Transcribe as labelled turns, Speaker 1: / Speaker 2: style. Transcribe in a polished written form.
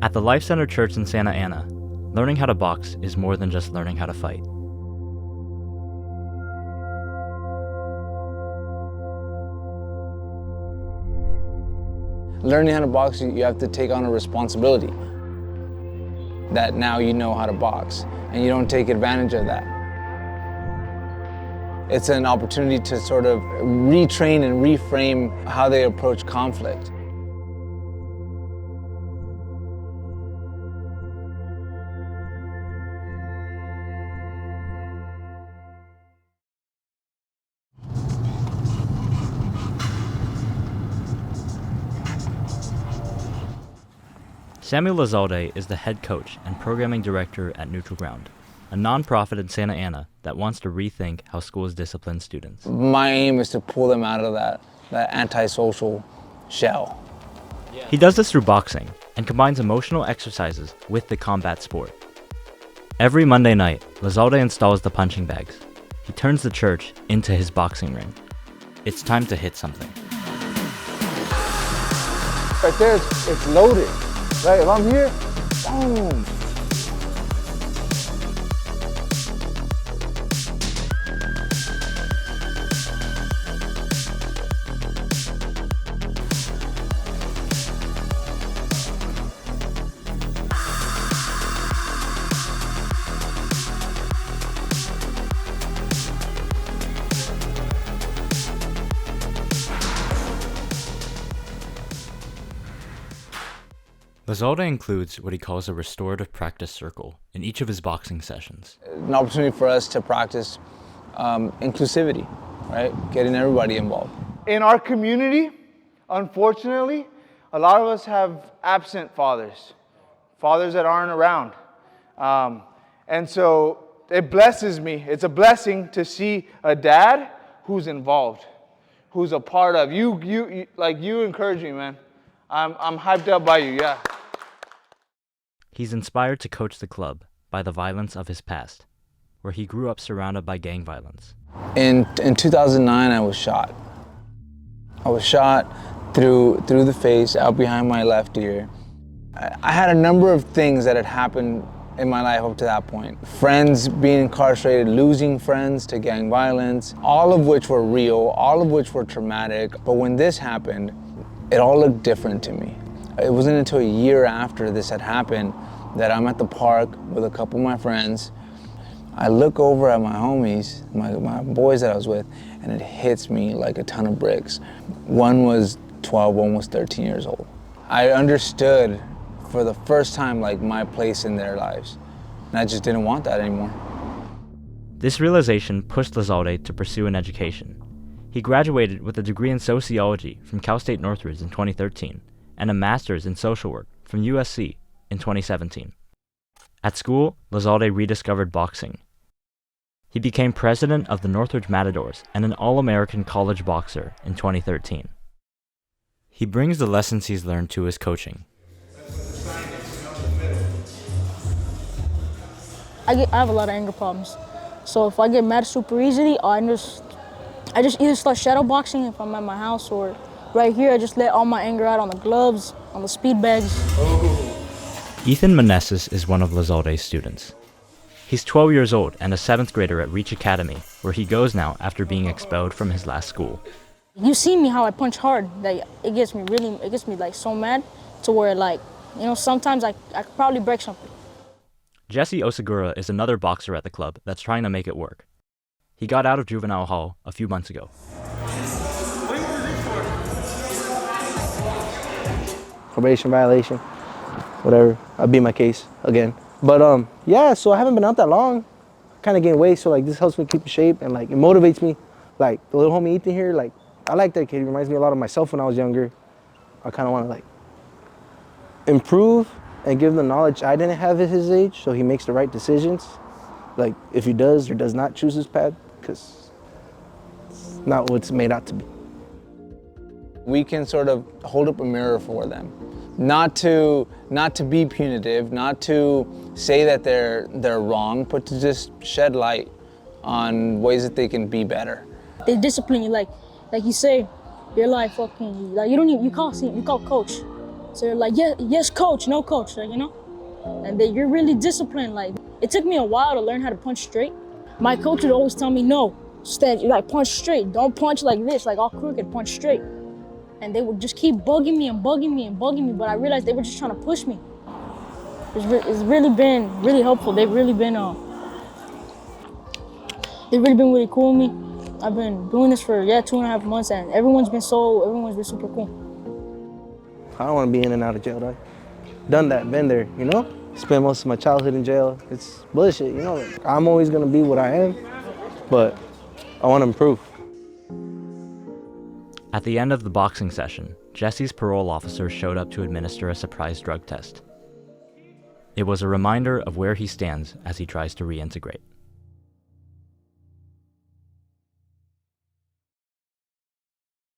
Speaker 1: At the Life Center Church in Santa Ana, learning how to box is more than just learning how to fight.
Speaker 2: Learning how to box, you have to take on a responsibility that now you know how to box, and you don't take advantage of that. It's an opportunity to sort of retrain and reframe how they approach conflict.
Speaker 1: Samuel Lizalde is the head coach and programming director at Neutral Ground, a nonprofit in Santa Ana that wants to rethink how schools discipline students.
Speaker 2: My aim is to pull them out of that antisocial shell.
Speaker 1: He does this through boxing and combines emotional exercises with the combat sport. Every Monday night, Lizalde installs the punching bags. He turns the church into his boxing ring. It's time to hit something.
Speaker 2: Right there, it's loaded. Right, if I'm here, boom.
Speaker 1: Lizalde includes what he calls a restorative practice circle in each of his boxing sessions.
Speaker 2: An opportunity for us to practice inclusivity, right? Getting everybody involved.
Speaker 3: In our community, unfortunately, a lot of us have absent fathers that aren't around. And so it blesses me. It's a blessing to see a dad who's involved, who's a part of. You encourage me, man. I'm hyped up by you, yeah.
Speaker 1: He's inspired to coach the club by the violence of his past, where he grew up surrounded by gang violence.
Speaker 2: In 2009, I was shot. I was shot through the face, out behind my left ear. I had a number of things that had happened in my life up to that point. Friends being incarcerated, losing friends to gang violence, all of which were real, all of which were traumatic. But when this happened, it all looked different to me. It wasn't until a year after this had happened that I'm at the park with a couple of my friends. I look over at my homies, my boys that I was with, and it hits me like a ton of bricks. One was 12, one was 13 years old. I understood for the first time like my place in their lives, and I just didn't want that anymore.
Speaker 1: This realization pushed Lizalde to pursue an education. He graduated with a degree in sociology from Cal State Northridge in 2013 and a master's in social work from USC in 2017. At school, Lizalde rediscovered boxing. He became president of the Northridge Matadors and an All-American college boxer in 2013. He brings the lessons he's learned to his coaching.
Speaker 4: I have a lot of anger problems. So if I get mad super easily, I just either start shadow boxing if I'm at my house, or right here I just let all my anger out on the gloves, on the speed bags.
Speaker 1: Ethan Manessis is one of Lizalde's students. He's 12 years old and a 7th grader at Reach Academy, where he goes now after being expelled from his last school.
Speaker 4: You see me how I punch hard, that it gets me like so mad to where sometimes I could probably break something.
Speaker 1: Jesse Osagura is another boxer at the club that's trying to make it work. He got out of juvenile hall a few months ago.
Speaker 5: Probation violation, whatever. I beat my case again. But yeah, so I haven't been out that long. Kind of gained weight, so this helps me keep in shape, and it motivates me. The little homie Ethan here, I like that kid. He reminds me a lot of myself when I was younger. I kind of want to improve and give him the knowledge I didn't have at his age, so he makes the right decisions. If he does or does not choose his path, because it's not what it's made out to be.
Speaker 2: We can sort of hold up a mirror for them. Not to be punitive, not to say that they're wrong, but to just shed light on ways that they can be better.
Speaker 4: They discipline you, like you say, you're fucking, you call coach. So they're like, yeah, yes, coach, no, coach, like, you know? And you're really disciplined. Like, it took me a while to learn how to punch straight. My coach would always tell me, no, stand, like, punch straight. Don't punch like this, like all crooked, punch straight. And they would just keep bugging me and bugging me and bugging me, but I realized they were just trying to push me. It's really been really helpful. They've really been really cool with me. I've been doing this for 2.5 months, and everyone's been super cool.
Speaker 5: I don't want to be in and out of jail, dog. Done that, been there, you know? Spent most of my childhood in jail. It's bullshit, you know? Like, I'm always gonna be what I am, but I want to improve.
Speaker 1: At the end of the boxing session, Jesse's parole officer showed up to administer a surprise drug test. It was a reminder of where he stands as he tries to reintegrate.